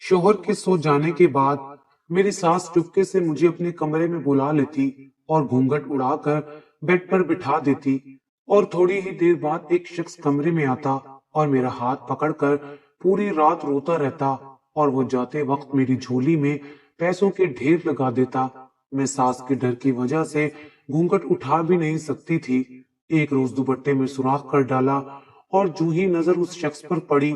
शौहर के सो जाने के बाद मेरी सास चुपके से मुझे अपने कमरे में बुला लेती और घूंघट उड़ाकर बेड पर बिठा देती। और थोड़ी ही देर बाद एक शख्स कमरे में आता और मेरा हाथ पकड़कर पूरी रात रोता रहता और वो जाते वक्त मेरी झोली में पैसों के ढेर लगा देता। मैं सास के डर की वजह से घूंघट उठा भी नहीं सकती थी। एक रोज दुपट्टे में सुराख कर डाला और जो ही नजर उस शख्स पर पड़ी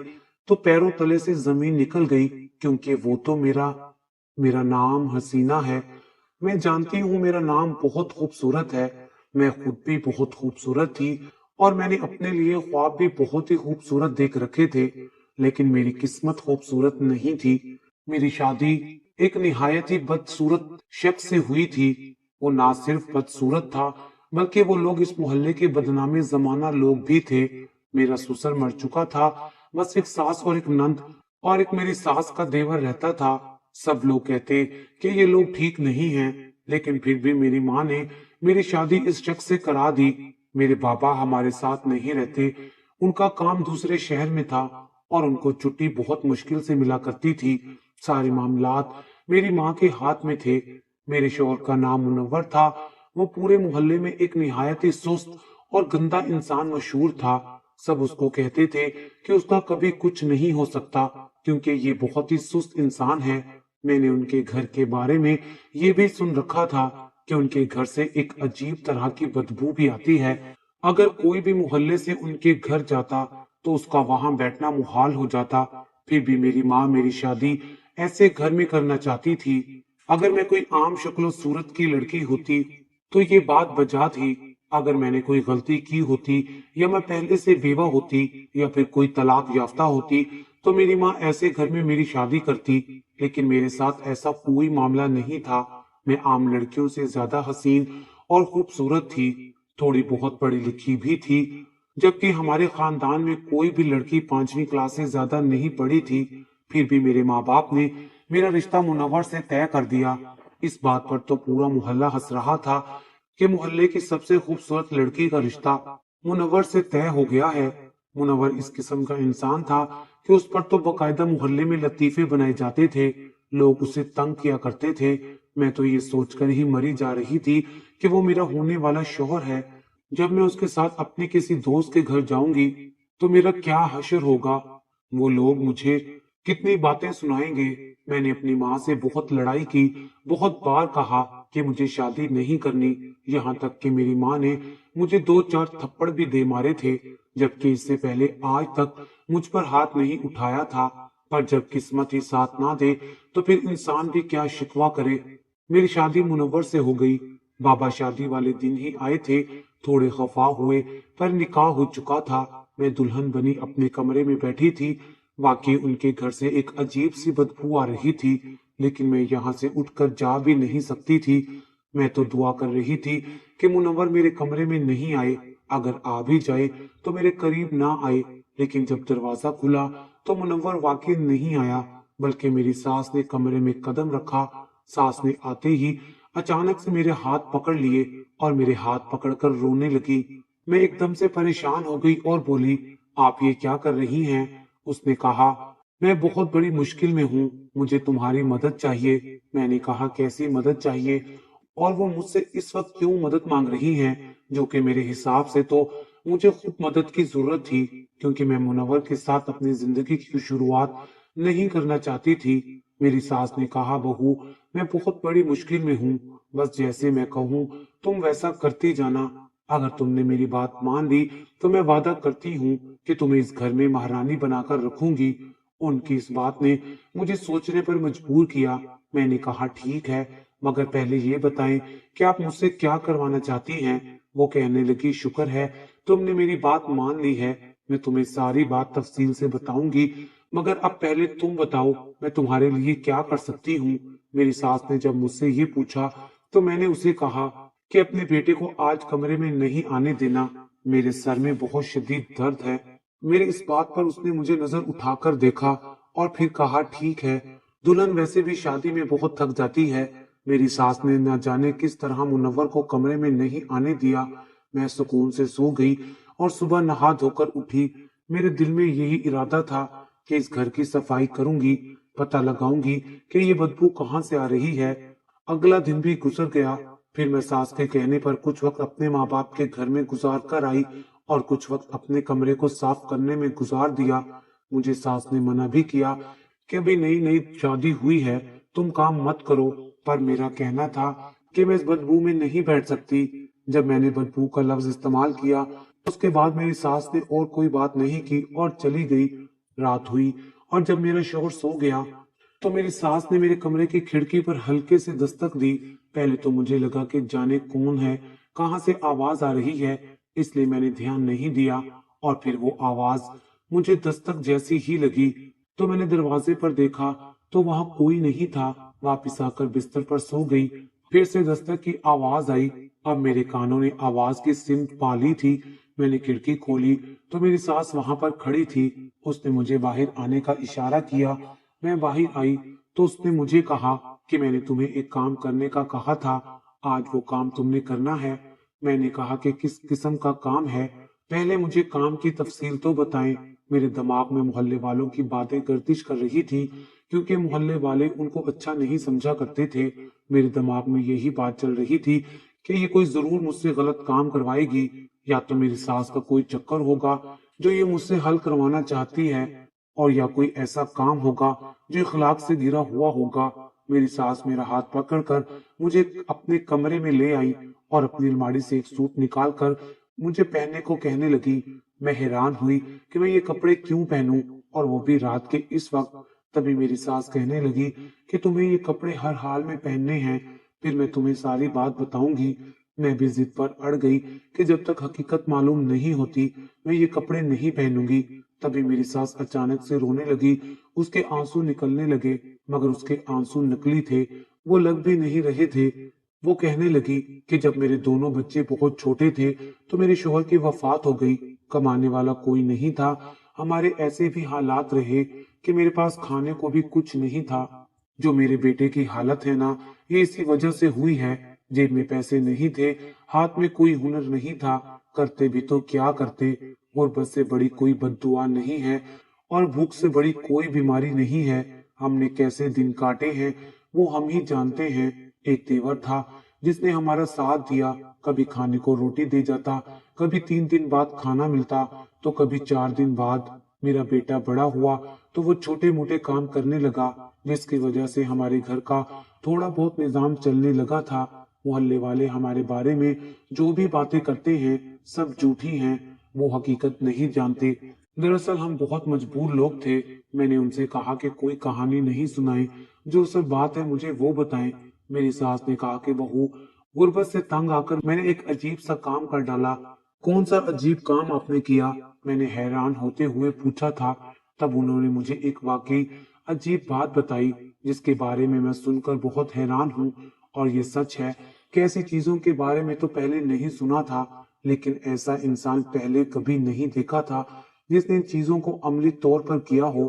तो पैरों तले से जमीन निकल गई, क्योंकि वो तो मेरा मेरा नाम हसीना है। मैं जानती हूँ मेरा नाम बहुत खूबसूरत है। मैं खुद भी बहुत खूबसूरत थी और मैंने अपने लिए ख्वाब भी बहुत ही खूबसूरत देख रखे थे, लेकिन मेरी किस्मत खूबसूरत नहीं थी। मेरी शादी एक निहायत ही बदसूरत शख्स से हुई थी। वो ना सिर्फ बदसूरत था, बल्कि वो लोग इस मोहल्ले के बदनामी जमाना लोग भी थे। मेरा ससुर मर चुका था, बस एक सास और एक नंद और एक मेरी सास का देवर रहता था। सब लोग कहते कि ये लोग ठीक नहीं हैं, लेकिन फिर भी मेरी माँ ने मेरी शादी इस शख्स से करा दी। मेरे पापा हमारे साथ नहीं रहते, उनका काम दूसरे शहर में था और उनको छुट्टी बहुत मुश्किल से मिला करती थी। सारे मामलात मेरी माँ के हाथ में थे। मेरे शौहर का नाम मुनव्वर था। वो पूरे मोहल्ले में एक निहायत ही सुस्त और गंदा इंसान मशहूर था। सब उसको कहते थे कि उसका कभी कुछ नहीं हो सकता, क्योंकि ये बहुत ही सुस्त इंसान है। मैंने उनके घर के बारे में ये भी सुन रखा था कि उनके घर से एक अजीब तरह की बदबू भी आती है। अगर कोई भी मोहल्ले से उनके घर जाता तो उसका वहां बैठना मुहाल हो जाता। फिर भी मेरी माँ मेरी शादी ऐसे घर में करना चाहती थी। अगर मैं कोई आम शक्लो सूरत की लड़की होती तो ये बात बजा थी। अगर मैंने कोई गलती की होती या मैं पहले से बेवा होती या फिर कोई तलाक याफ्ता होती तो मेरी माँ ऐसे घर में मेरी शादी करती। लेकिन मेरे साथ ऐसा कोई मामला नहीं था। मैं आम लड़कियों से ज्यादा हसीन और खूबसूरत थी, थोड़ी बहुत पढ़ी लिखी भी थी, जबकि हमारे खानदान में कोई भी लड़की 5वीं क्लास से ज्यादा नहीं पढ़ी थी। फिर भी मेरे माँ बाप ने मेरा रिश्ता मुनव्वर से तय कर दिया। इस बात पर तो पूरा मोहल्ला हंस रहा था कि मोहल्ले की सबसे खूबसूरत लड़की का रिश्ता मुनव्वर से तय हो गया है। मुनव्वर इस किस्म का इंसान था कि उस पर तो बकायदा मोहल्ले में लतीफे बनाए जाते थे। लोग उसे तंग किया करते थे। मैं तो ये सोचकर ही मरी जा रही थी कि वो मेरा होने वाला शौहर है। जब मैं उसके साथ अपने किसी दोस्त के घर जाऊंगी तो मेरा क्या हश्र होगा। वो लोग मुझे कितनी बातें सुनाएंगे। मैंने अपनी माँ से बहुत लड़ाई की, बहुत बार कहा कि मुझे शादी नहीं करनी। यहाँ तक कि मेरी माँ ने मुझे 2-4 थप्पड़ भी दे मारे थे, जबकि इससे पहले आज तक मुझ पर हाथ नहीं उठाया था। पर जब किस्मत ही साथ ना दे तो फिर इंसान भी क्या शिकवा करे। मेरी शादी मुनव्वर से हो गई। बाबा शादी वाले दिन ही आए थे। थोड़े खफा हुए, पर निकाह हो चुका था। मैं दुल्हन बनी अपने कमरे में बैठी थी। वाकई उनके घर से एक अजीब सी बदबू आ रही थी, लेकिन मैं यहाँ से उठकर जा भी नहीं सकती थी। मैं तो दुआ कर रही थी कि मुनव्वर मेरे कमरे में नहीं आए। अगर आ भी जाए तो मेरे करीब ना आए। लेकिन जब दरवाजा खुला तो मुनव्वर वाकई नहीं आया, बल्कि मेरी सास ने कमरे में कदम रखा। सास ने आते ही अचानक से मेरे हाथ पकड़ लिए और मेरे हाथ पकड़कर रोने लगी। मैं एकदम से परेशान हो गई और बोली, आप ये क्या कर रही हैं? उसने कहा, मैं बहुत बड़ी मुश्किल में हूँ, मुझे तुम्हारी मदद चाहिए। मैंने कहा, कैसी मदद चाहिए और वो मुझसे इस वक्त क्यों मदद मांग रही हैं, जो कि मेरे हिसाब से तो मुझे खुद मदद की जरूरत थी, क्योंकि मैं मुनव्वर के साथ अपनी जिंदगी की शुरुआत नहीं करना चाहती थी। मेरी सास ने कहा, बहू, मैं बहुत बड़ी मुश्किल में हूँ, बस जैसे मैं कहूँ तुम वैसा करती जाना। अगर तुमने मेरी बात मान ली तो मैं वादा करती हूँ कि तुम्हें इस घर में महारानी बनाकर रखूंगी। उनकी इस बात ने मुझे सोचने पर मजबूर किया। मैंने कहा, ठीक है, मगर पहले ये बताएं कि आप मुझसे क्या करवाना चाहती हैं। वो कहने लगी, शुक्र है तुमने मेरी बात मान ली है, मैं तुम्हें सारी बात तफसील से बताऊंगी, मगर अब पहले तुम बताओ मैं तुम्हारे लिए क्या कर सकती हूँ। मेरी सास ने जब मुझसे ये पूछा तो मैंने उसे कहा कि अपने बेटे को आज कमरे में नहीं आने देना, मेरे सर में बहुत शदीद दर्द है। मेरे इस बात पर उसने मुझे नजर उठाकर देखा और फिर कहा, ठीक है, दुल्हन वैसे भी शादी में बहुत थक जाती है। मेरी सास ने न जाने किस तरह मुनव्वर को कमरे में नहीं आने दिया। मैं सुकून से सो गई और सुबह नहा धोकर उठी। मेरे दिल में यही इरादा था कि इस घर की सफाई करूंगी, पता लगाऊंगी कि ये बदबू कहाँ से आ रही है। अगला दिन भी गुजर गया। फिर मैं सास के कहने पर कुछ वक्त अपने माँ बाप के घर में गुजार कर आई और कुछ वक्त अपने कमरे को साफ करने में गुजार दिया। मुझे सास ने मना भी किया कि अभी नई नई शादी हुई है, तुम काम मत करो, पर मेरा कहना था कि मैं इस बदबू में नहीं बैठ सकती। जब मैंने बदबू का लफ्ज इस्तेमाल किया, उसके बाद मेरी सास ने और कोई बात नहीं की और चली गई। रात हुई और जब मेरा शौहर सो गया तो मेरी सास ने मेरे कमरे की खिड़की पर हल्के से दस्तक दी। पहले तो मुझे लगा कि जाने कौन है, कहां से आवाज आ रही है, इसलिए मैंने ध्यान नहीं दिया। और फिर वो आवाज मुझे दस्तक जैसी ही लगी तो मैंने दरवाजे पर देखा तो वहां कोई नहीं था। वापिस आकर बिस्तर पर सो गई। फिर से दस्तक की आवाज आई। अब मेरे कानों ने आवाज की सिमत पा ली थी। मैंने खिड़की खोली तो मेरी सास वहां पर खड़ी थी। उसने मुझे बाहर आने का इशारा किया। मैं बाहर आई तो उसने मुझे कहा कि मैंने तुम्हें एक काम करने का कहा था, आज वो काम तुमने करना है। मैंने कहा कि किस किस्म का काम है, पहले मुझे काम की तफसील तो बताएं। मेरे दिमाग में मोहल्ले वालों की बातें गर्दिश कर रही थी, क्योंकि मोहल्ले वाले उनको अच्छा नहीं समझा करते थे। मेरे दिमाग में यही बात चल रही थी कि ये कोई जरूर मुझसे गलत काम करवाएगी, या तो मेरी सास का कोई चक्कर होगा जो ये मुझसे हल करवाना चाहती है, और या कोई ऐसा काम होगा जो इखलाक से गिरा हुआ होगा। मेरी सास मेरा हाथ पकड़कर मुझे अपने कमरे में ले आई और अपनी अलमारी से एक सूट निकाल कर मुझे पहनने को कहने लगी। मैं हैरान हुई कि मैं ये कपड़े क्यों पहनूं, और वो भी रात के इस वक्त। तभी मेरी सास कहने लगी कि तुम्हें ये कपड़े हर हाल में पहनने हैं, फिर मैं तुम्हें सारी बात बताऊंगी। मैं भी जिद पर अड़ गई कि जब तक हकीकत मालूम नहीं होती मैं ये कपड़े नहीं पहनूंगी। तभी मेरी सास अचानक से रोने लगी। उसके आंसू निकलने लगे, मगर उसके आंसू नकली थे, वो लग भी नहीं रहे थे। वो कहने लगी कि जब मेरे दोनों बच्चे बहुत छोटे थे तो मेरे शोहर की वफात हो गई। कमाने वाला कोई नहीं था। हमारे ऐसे भी हालात रहे कि मेरे पास खाने को भी कुछ नहीं था। जो मेरे बेटे की हालत है ना, ये इसी वजह से हुई है। जेब में पैसे नहीं थे, हाथ में कोई हुनर नहीं था, करते भी तो क्या करते। गुर्बत से बड़ी कोई बद्दुआ नहीं है और भूख से बड़ी कोई बीमारी नहीं है। हमने कैसे दिन काटे हैं वो हम ही जानते हैं। एक देवर था जिसने हमारा साथ दिया, कभी खाने को रोटी दे जाता, कभी 3 दिन बाद खाना मिलता, तो कभी 4 दिन बाद। मेरा बेटा बड़ा हुआ तो वो छोटे मोटे काम करने लगा, जिसकी वजह से हमारे घर का थोड़ा बहुत निजाम चलने लगा था। मोहल्ले वाले हमारे बारे में जो भी बातें करते हैं सब झूठी हैं, वो हकीकत नहीं जानते। दरअसल हम बहुत मजबूर लोग थे। मैंने उनसे कहा कि कोई कहानी नहीं सुनाए, जो सब बात है मुझे वो बताएं। मेरी सास ने कहा कि बहू, गुर्बत से तंग आकर मैंने एक अजीब सा काम कर डाला। कौन सा अजीब काम आपने किया? मैंने हैरान होते हुए पूछा था। तब उन्होंने मुझे एक वाकई अजीब बात बताई, जिसके बारे में मैं सुनकर बहुत हैरान हूँ। और ये सच है कि ऐसी चीजों के बारे में तो पहले नहीं सुना था, लेकिन ऐसा इंसान पहले कभी नहीं देखा था जिसने इन चीजों को अमली तौर पर किया हो।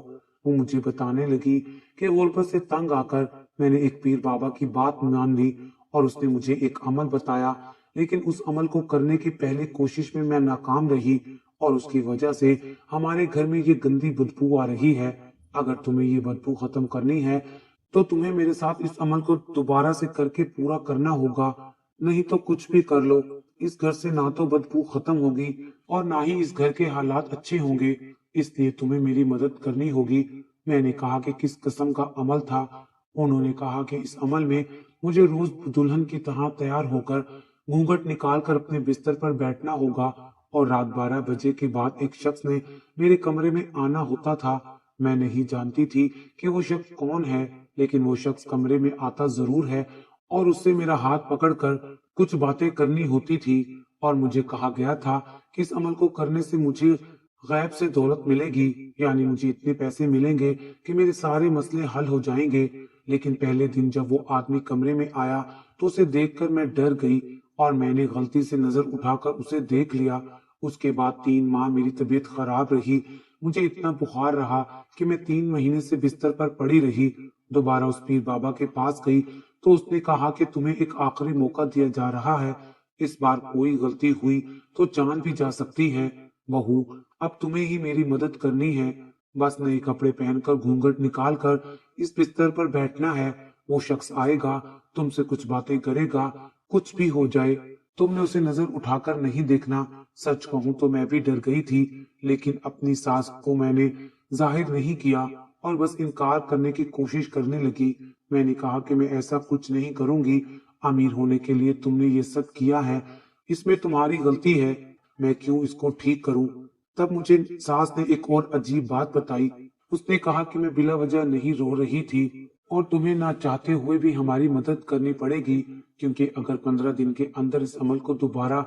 वो मुझे बताने लगी कि गुर्बत से तंग आकर मैंने एक पीर बाबा की बात मान ली और उसने मुझे एक अमल बताया, लेकिन उस अमल को करने की पहली कोशिश में मैं नाकाम रही और उसकी वजह से हमारे घर में ये गंदी बदबू आ रही है। अगर तुम्हें ये बदबू खत्म करनी है तो तुम्हें मेरे साथ इस अमल को दोबारा से करके पूरा करना होगा, नहीं तो कुछ भी कर लो, इस घर से ना तो बदबू खत्म होगी और ना ही इस घर के हालात अच्छे होंगे, इसलिए तुम्हें मेरी मदद करनी होगी। मैंने कहा कि किस किस्म का अमल था। उन्होंने कहा कि इस अमल में मुझे रोज दुल्हन की तरह तैयार होकर घूंघट निकाल कर अपने बिस्तर पर बैठना होगा, और रात 12 बजे के बाद एक शख्स ने मेरे कमरे में आना होता था। मैं नहीं जानती थी कि वो शख्स कौन है, लेकिन वो शख्स कमरे में आता जरूर है और उससे मेरा हाथ पकड़कर कुछ बातें करनी होती थी। और मुझे कहा गया था कि इस अमल को करने से मुझे गैब से दौलत मिलेगी, यानी मुझे इतने पैसे मिलेंगे कि मेरे सारे मसले हल हो जाएंगे। लेकिन पहले दिन जब वो आदमी कमरे में आया तो उसे देखकर मैं डर गई और मैंने गलती से नजर उठाकर उसे देख लिया। उसके बाद 3 माह मेरी तबीयत खराब रही। मुझे इतना बुखार रहा कि मैं 3 महीने से बिस्तर पर पड़ी रही। दोबारा उस पीर बाबा के पास गई तो उसने कहा कि तुम्हें एक आखिरी मौका दिया जा रहा है, इस बार कोई गलती हुई तो जान भी जा सकती है। बहू, अब तुम्हें ही मेरी मदद करनी है। बस नए कपड़े पहनकर घूंघट निकालकर इस बिस्तर पर बैठना है, वो शख्स आएगा, तुमसे कुछ बातें करेगा, कुछ भी हो जाए तुमने उसे नजर उठाकर नहीं देखना। सच कहूं तो मैं भी डर गई थी, लेकिन अपनी सास को मैंने जाहिर नहीं किया और बस इनकार करने की कोशिश करने लगी। मैंने कहा कि मैं ऐसा कुछ नहीं करूंगी, अमीर होने के लिए तुमने ये सब किया है, इसमें तुम्हारी गलती है, मैं क्यों इसको ठीक करूं। तब मुझे सास ने एक और अजीब बात बताई। उसने कहा कि मैं बिला वजह नहीं रो रही थी और तुम्हें ना चाहते हुए भी हमारी मदद करनी पड़ेगी, क्योंकि अगर 15 दिन के अंदर इस अमल को दोबारा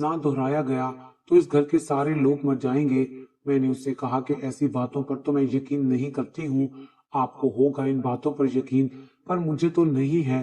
ना दोहराया गया तो इस घर के सारे लोग मर जाएंगे। मैंने उससे कहा कि ऐसी बातों पर तो मैं यकीन नहीं करती हूँ, आपको होगा इन बातों पर यकीन, पर मुझे तो नहीं है।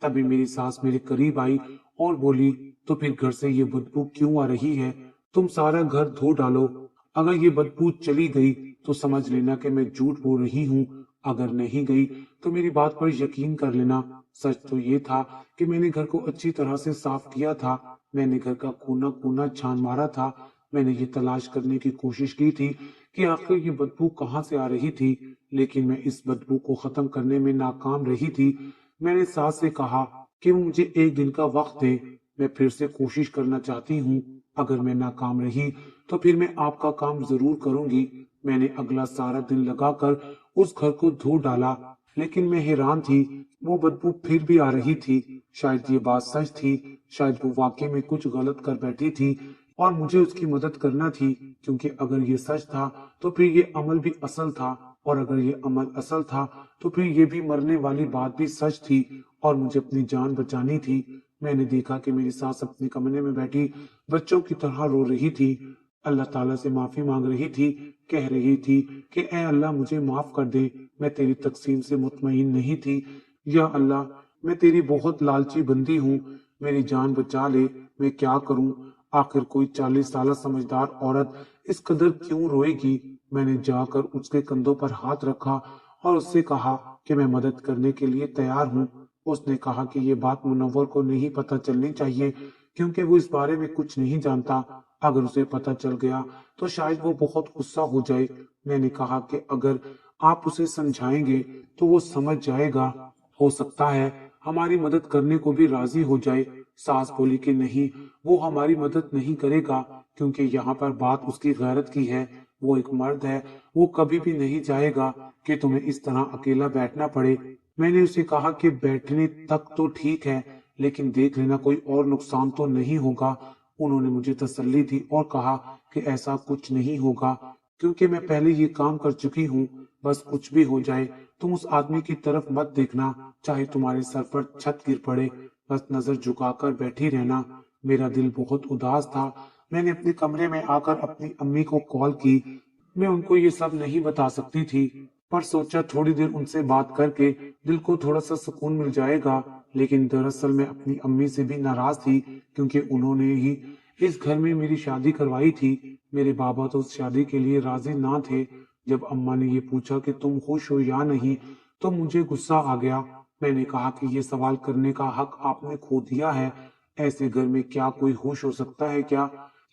तभी मेरी सास मेरे करीब आई और बोली, तो फिर घर से ये बदबू क्यों आ रही है, तुम सारा घर धो डालो, अगर ये बदबू चली गई तो समझ लेना कि मैं झूठ बोल रही हूँ, अगर नहीं गई तो मेरी बात पर यकीन कर लेना। सच तो ये था कि मैंने घर को अच्छी तरह से साफ किया था, मैंने घर का कोना कोना छान मारा था, मैंने ये तलाश करने की कोशिश की थी कि आखिर ये बदबू कहाँ से आ रही थी, लेकिन मैं इस बदबू को खत्म करने में नाकाम रही थी। मैंने सास से कहा कि वो मुझे एक दिन का वक्त दे, मैं फिर से कोशिश करना चाहती हूँ, अगर मैं नाकाम रही तो फिर मैं आपका काम जरूर करूंगी। मैंने अगला सारा दिन लगाकर उस घर को धो डाला, लेकिन मैं हैरान थी, वो बदबू फिर भी आ रही थी। शायद ये बात सच थी, शायद वो वाकई में कुछ गलत कर बैठी थी और मुझे उसकी मदद करना थी, क्योंकि अगर ये सच था तो फिर ये अमल भी असल था, और अगर ये अमल असल था तो फिर ये भी मरने वाली बात भी सच थी और मुझे अपनी जान बचानी थी। मैंने देखा कि मेरी सास अपने कमरे में बैठी बच्चों की तरह रो रही थी, अल्लाह ताला से माफी मांग रही थी, कह रही थी कि ऐ अल्लाह मुझे माफ कर दे, मैं तेरी तकसीम से मुतमईन नहीं थी, या अल्लाह मैं तेरी बहुत लालची बंदी हूँ, मेरी जान बचा ले, मैं क्या करूँ, आखिर कोई 40 साल समझदार औरत इस कदर क्यों रोएगी। मैंने जाकर उसके कंधों पर हाथ रखा और उससे कहा कि मैं मदद करने के लिए तैयार हूँ। उसने कहा कि ये बात मुनव्वर को नहीं पता चलनी चाहिए, क्योंकि वो इस बारे में कुछ नहीं जानता, अगर उसे पता चल गया तो शायद वो बहुत गुस्सा हो जाए। मैंने कहा कि अगर आप उसे समझाएंगे तो वो समझ जाएगा, हो सकता है हमारी मदद करने को भी राजी हो जाए। सास बोली कि नहीं, वो हमारी मदद नहीं करेगा, क्योंकि यहाँ पर बात उसकी गैरत की है, वो एक मर्द है, वो कभी भी नहीं चाहेगा कि तुम्हें इस तरह अकेला बैठना पड़े। मैंने उसे कहा कि बैठने तक तो ठीक है, लेकिन देख लेना कोई और नुकसान तो नहीं होगा। उन्होंने मुझे तसल्ली दी और कहा कि ऐसा कुछ नहीं होगा, क्योंकि मैं पहले ये काम कर चुकी हूँ, बस कुछ भी हो जाए तुम उस आदमी की तरफ मत देखना, चाहे तुम्हारे सर पर छत गिर पड़े, बस नजर झुकाकर बैठी रहना। मेरा दिल बहुत उदास था। मैंने अपने कमरे में आकर अपनी अम्मी को कॉल की। मैं उनको ये सब नहीं बता सकती थी, पर सोचा थोड़ी देर उनसे बात करके दिल को थोड़ा सा सुकून मिल जाएगा। लेकिन दरअसल मैं अपनी अम्मी से भी नाराज थी, क्योंकि उन्होंने ही इस घर में मेरी शादी करवाई थी। मेरे बाबा तो उस शादी के लिए राजी ना थे। जब अम्मा ने ये पूछा कि तुम खुश हो या नहीं, तो मुझे गुस्सा आ गया। मैंने कहा कि ये सवाल करने का हक आपने खो दिया है, ऐसे घर में क्या कोई खुश हो सकता है क्या,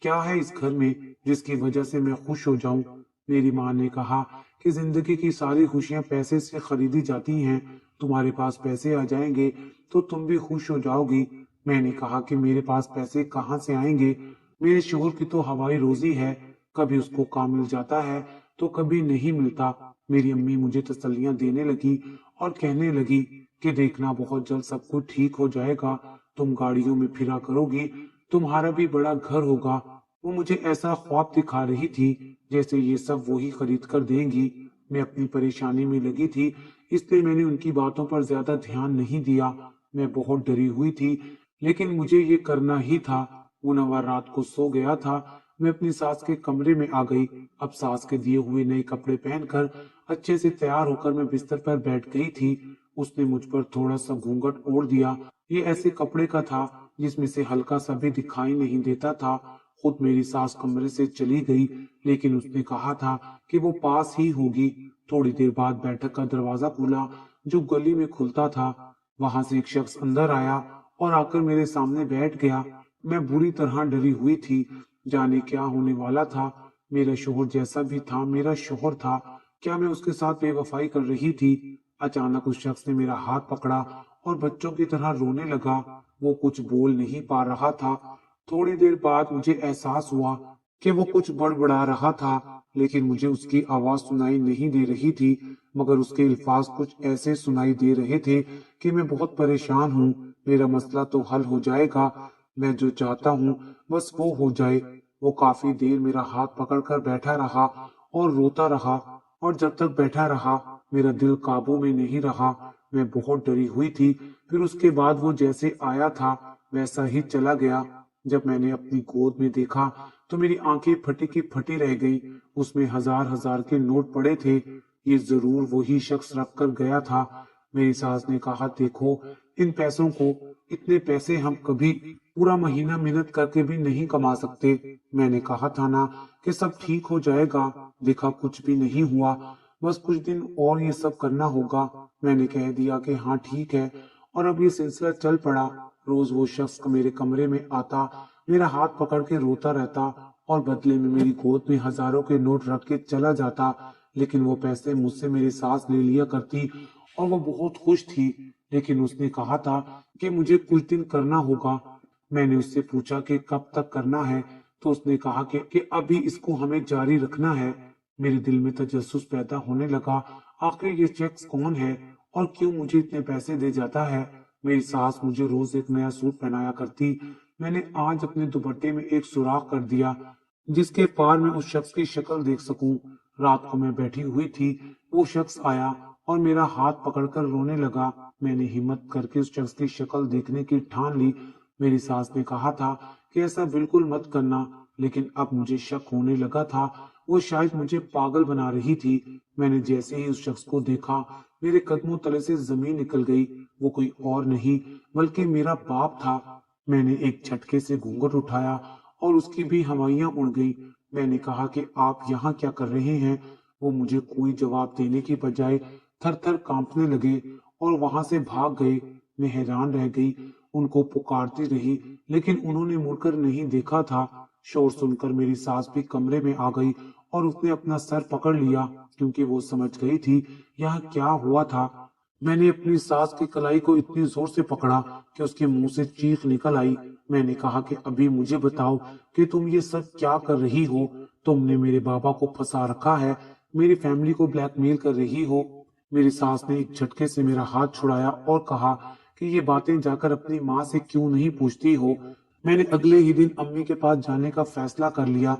क्या है इस घर में जिसकी वजह से मैं खुश हो जाऊं। मेरी माँ ने कहा कि जिंदगी की सारी खुशियां पैसे से खरीदी जाती हैं, तुम्हारे पास पैसे आ जाएंगे तो तुम भी खुश हो जाओगी। मैंने कहा कि मेरे पास पैसे कहाँ से आएंगे, मेरे शोहर की तो हवाई रोजी है, कभी उसको काम मिल जाता है तो कभी नहीं मिलता। मेरी अम्मी मुझे तसल्लियां देने लगी और कहने लगी कि देखना बहुत जल्द सब कुछ ठीक हो जाएगा, तुम गाड़ियों में फिरा करोगी, तुम्हारा भी बड़ा घर होगा। वो मुझे ऐसा ख्वाब दिखा रही थी जैसे ये सब वही खरीद कर देंगी। मैं अपनी परेशानी में लगी थी, इसलिए मैंने उनकी बातों पर ज्यादा ध्यान नहीं दिया। मैं बहुत डरी हुई थी, लेकिन मुझे ये करना ही था। मुनव्वर रात को सो गया था। मैं अपनी सास के कमरे में आ गई। अब सास के दिए हुए नए कपड़े पहनकर अच्छे से तैयार होकर मैं बिस्तर पर बैठ गई थी। उसने मुझ पर थोड़ा सा घूंघट ओढ़ दिया। ये ऐसे कपड़े का था जिसमें से हल्का सा भी दिखाई नहीं देता था। खुद मेरी सास कमरे से चली गई, लेकिन उसने कहा था कि वो पास ही होगी। थोड़ी देर बाद बैठक का दरवाजा खुला जो गली में खुलता था। वहां से एक शख्स अंदर आया और आकर मेरे सामने बैठ गया। मैं बुरी तरह डरी हुई थी, जाने क्या होने वाला था। मेरा शोहर जैसा भी था मेरा शोहर था, क्या मैं उसके साथ बेवफाई कर रही थी। अचानक उस शख्स ने मेरा हाथ पकड़ा और बच्चों की तरह रोने लगा। वो कुछ बोल नहीं पा रहा था। थोड़ी देर बाद मुझे एहसास हुआ कि वो कुछ बड़बड़ा रहा था, लेकिन मुझे उसकी आवाज सुनाई नहीं दे रही थी, मगर उसके अल्फाज कुछ ऐसे सुनाई दे रहे थे कि मैं बहुत परेशान हूँ, मेरा मसला तो हल हो जाएगा, मैं जो चाहता हूँ बस वो हो जाए। वो काफी देर मेरा हाथ पकड़कर बैठा रहा और रोता रहा, और जब तक बैठा रहा मेरा दिल काबू में नहीं रहा। मैं बहुत डरी हुई थी। फिर उसके बाद वो जैसे आया था वैसा ही चला गया। जब मैंने अपनी गोद में देखा तो मेरी आंखें फटी की फटी रह गई। उसमें हजार हजार के नोट पड़े थे। ये जरूर वही शख्स रख कर गया था। मेरी सास ने कहा, देखो इन पैसों को, इतने पैसे हम कभी पूरा महीना मेहनत करके भी नहीं कमा सकते। मैंने कहा था ना कि सब ठीक हो जाएगा। देखा कुछ भी नहीं हुआ, बस कुछ दिन और ये सब करना होगा। मैंने कह दिया कि हाँ ठीक है, और अब ये सिलसिला चल पड़ा। रोज वो शख्स मेरे कमरे में आता, मेरा हाथ पकड़ के रोता रहता, और बदले में मेरी गोद में हजारों के नोट रख के चला जाता। लेकिन वो पैसे मुझसे मेरी सास ले लिया करती, और वो बहुत खुश थी। लेकिन उसने कहा था कि मुझे कुछ दिन करना होगा। मैंने उससे पूछा कि कब तक करना है, तो उसने कहा कि अभी इसको हमें जारी रखना है। मेरे दिल में तजस्सुस पैदा होने लगा, आखिर ये शख्स कौन है और क्यों मुझे इतने पैसे दे जाता है। मेरी सास मुझे रोज एक नया सूट पहनाया करती। मैंने आज अपने दुपट्टे में एक सुराख कर दिया जिसके पार मैं उस शख्स की शक्ल देख सकूं। रात को मैं बैठी हुई थी, वो शख्स आया और मेरा हाथ पकड़कर रोने लगा। मैंने हिम्मत करके उस शख्स की शक्ल देखने की ठान ली। मेरी सास ने कहा था कि ऐसा बिल्कुल मत करना, लेकिन अब मुझे शक होने लगा था, वो शायद मुझे पागल बना रही थी। मैंने जैसे ही उस शख्स को देखा, मेरे कदमों तले से जमीन निकल गई। वो कोई और नहीं बल्कि मेरा बाप था। मैंने एक झटके से घूंघट उठाया और उसकी भी हवाइयां उड़ गई। मैंने कहा कि आप यहाँ क्या कर रहे हैं। वो मुझे कोई जवाब देने की बजाय थर थर कांपने लगे और वहां से भाग गए। मैं हैरान रह गई, उनको पुकारती रही, लेकिन उन्होंने मुड़कर नहीं देखा था। शोर सुनकर मेरी सास भी कमरे में आ गई और उसने अपना सर पकड़ लिया, क्योंकि वो समझ गई थी यहाँ क्या हुआ था। मैंने अपनी सास की कलाई को इतनी जोर से पकड़ा कि उसके मुंह से चीख निकल आई। मैंने कहा कि अभी मुझे बताओ कि तुम ये सब क्या कर रही हो। तुमने मेरे बाबा को फंसा रखा है, मेरी फैमिली को ब्लैकमेल कर रही हो। मेरी सास ने एक झटके से मेरा हाथ छुड़ाया और कहा कि ये बातें जाकर अपनी माँ से क्यों नहीं पूछती हो। मैंने अगले ही दिन अम्मी के पास जाने का फैसला कर लिया,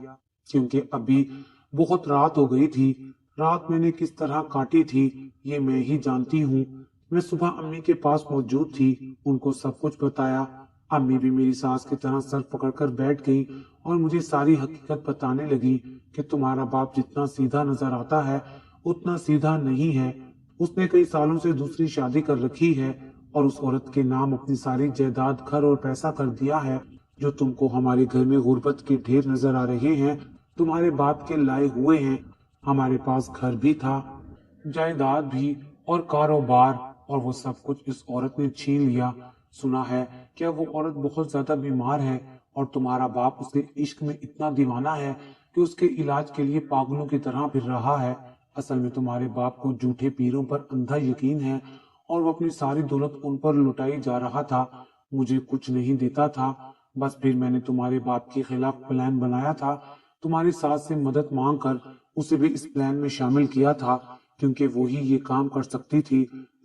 क्योंकि अभी बहुत रात हो गई थी। रात मैंने किस तरह काटी थी ये मैं ही जानती हूँ। मैं सुबह अम्मी के पास मौजूद थी, उनको सब कुछ बताया। अम्मी भी मेरी सास की तरह सर पकड़कर बैठ गई और मुझे सारी हकीकत बताने लगी कि तुम्हारा बाप जितना सीधा नजर आता है उतना सीधा नहीं है। उसने कई सालों से दूसरी शादी कर रखी है और उस औरत के नाम अपनी सारी जायदाद, घर और पैसा कर दिया है। जो तुमको हमारे घर में गुर्बत के ढेर नजर आ रहे हैं, तुम्हारे बाप के लाए हुए हैं। हमारे पास घर भी था, जायदाद भी और कारोबार, और वो सब कुछ इस औरत ने छीन लिया। सुना है क्या वो औरत बहुत ज्यादा बीमार है और तुम्हारा बाप उसके इश्क में इतना दीवाना है कि उसके इलाज के लिए पागलों की तरह फिर रहा है। असल में तुम्हारे बाप को झूठे पीरों पर अंधा यकीन है और वो अपनी सारी दौलत उन पर लुटाई जा रहा था। मुझे कुछ नहीं देता था। बस फिर मैंने तुम्हारे बाप के खिलाफ प्लान बनाया था। तुम्हारी सास से मदद मांग कर उसे भी इस प्लान में शामिल किया था, क्योंकि वो ही ये काम कर सकती थी।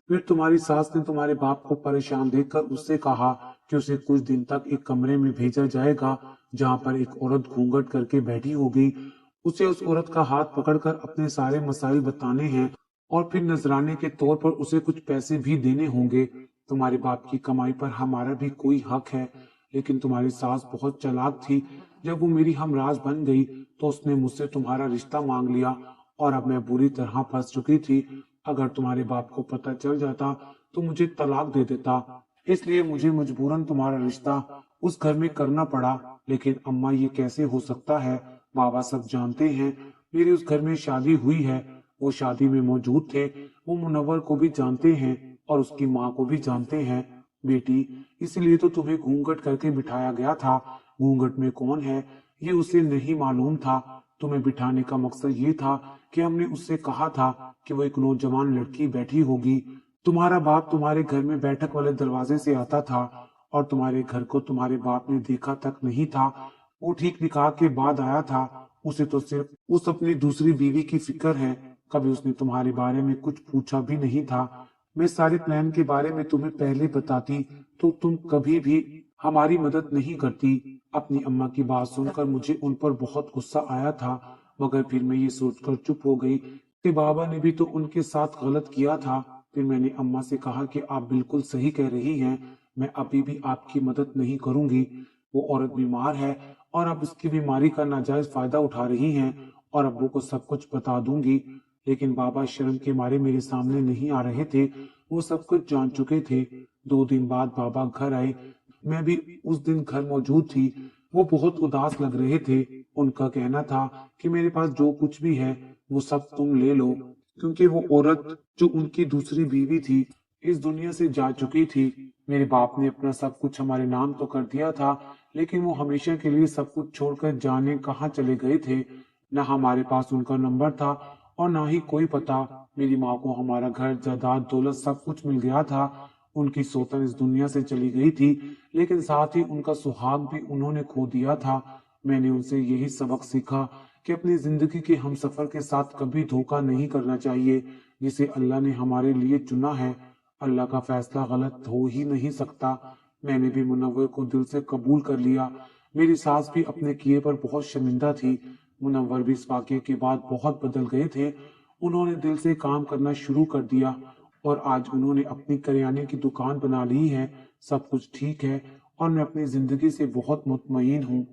फिर तुम्हारी सास ने तुम्हारे बाप को परेशान देखकर उससे कहा कि उसे कुछ दिन तक एक कमरे में भेजा जाएगा जहां पर एक औरत घूंघट करके बैठी होगी। उसे उस औरत का हाथ पकड़कर अपने सारे मसाइल बताने हैं और फिर नजराने के तौर पर उसे कुछ पैसे भी देने होंगे। तुम्हारे बाप की कमाई पर हमारा भी कोई हक है, लेकिन तुम्हारी सास बहुत चालाक थी। जब वो मेरी हमराज बन गई तो उसने मुझसे तुम्हारा रिश्ता मांग लिया और अब मैं बुरी तरह फंस चुकी थी। अगर तुम्हारे बाप को पता चल जाता तो मुझे तलाक दे देता। इसलिए मुझे मजबूरन तुम्हारा रिश्ता उस घर में करना पड़ा। लेकिन अम्मा ये कैसे हो सकता है, बाबा सब जानते हैं मेरी उस घर में शादी हुई है। वो शादी में मौजूद थे, वो मुनव्वर को भी जानते हैं और उसकी माँ को भी जानते हैं। बेटी, इसलिए तो तुम्हें घूंघट करके बिठाया गया था। घूंघट में कौन है ये उसे नहीं मालूम था। तुम्हें बिठाने का मकसद ये था कि हमने उससे कहा था कि वो एक नौजवान लड़की बैठी होगी। तुम्हारा बाप तुम्हारे घर में बैठक वाले दरवाजे से आता था और तुम्हारे घर को तुम्हारे बाप ने देखा तक नहीं था। वो ठीक निकाह के बाद आया था। उसे तो सिर्फ उस अपनी दूसरी बीवी की फिक्र है। कभी उसने तुम्हारे बारे में कुछ पूछा भी नहीं था। मैं सारे प्लान के बारे में तुम्हें पहले बताती तो तुम कभी भी हमारी मदद नहीं करती। अपनी अम्मा की बात सुनकर मुझे उन पर बहुत गुस्सा आया था, मगर फिर मैं ये सोचकर चुप हो गई कि बाबा ने भी तो उनके साथ गलत किया था। फिर मैंने अम्मा से कहा कि आप बिल्कुल सही कह रही हैं, मैं अभी भी आपकी मदद नहीं करूंगी। वो औरत बीमार है और अब उसकी बीमारी का नाजायज फायदा उठा रही हैं और अब्बू को सब कुछ बता दूंगी। लेकिन बाबा शर्म के मारे मेरे सामने नहीं आ रहे थे। वो सब कुछ जान चुके थे। 2 दिन बाद बाबा घर आए। मैं भी उस दिन घर मौजूद थी। वो बहुत उदास लग रहे थे। उनका कहना था कि मेरे पास जो कुछ भी है वो सब तुम ले लो, क्योंकि वो औरत जो उनकी दूसरी बीवी थी इस दुनिया से जा चुकी थी। मेरे बाप ने अपना सब कुछ हमारे नाम तो कर दिया था, लेकिन वो हमेशा के लिए सब कुछ छोड़कर जाने कहाँ चले गए थे। न हमारे पास उनका नंबर था और ना ही कोई पता। मेरी माँ को हमारा घर जायदाद दौलत सब कुछ मिल गया था। उनकी सौतन इस दुनिया से चली गई थी, लेकिन साथ ही उनका सुहाग भी उन्होंने खो दिया था। मैंने उनसे यही सबक सीखा कि अपनी जिंदगी के हमसफर के साथ कभी धोखा नहीं करना चाहिए। जिसे अल्लाह ने हमारे लिए चुना है, अल्लाह का फैसला गलत हो ही नहीं सकता। मैंने भी मुनव्वर को दिल से कबूल कर लिया। मेरी सास भी अपने किए पर बहुत शर्मिंदा थी। मुनव्वर भी इस वाकये के बाद बहुत बदल गए थे। उन्होंने दिल से काम करना शुरू कर दिया और आज उन्होंने अपनी करियाने की दुकान बना ली है। सब कुछ ठीक है और मैं अपनी जिंदगी से बहुत मुतमईन हूँ।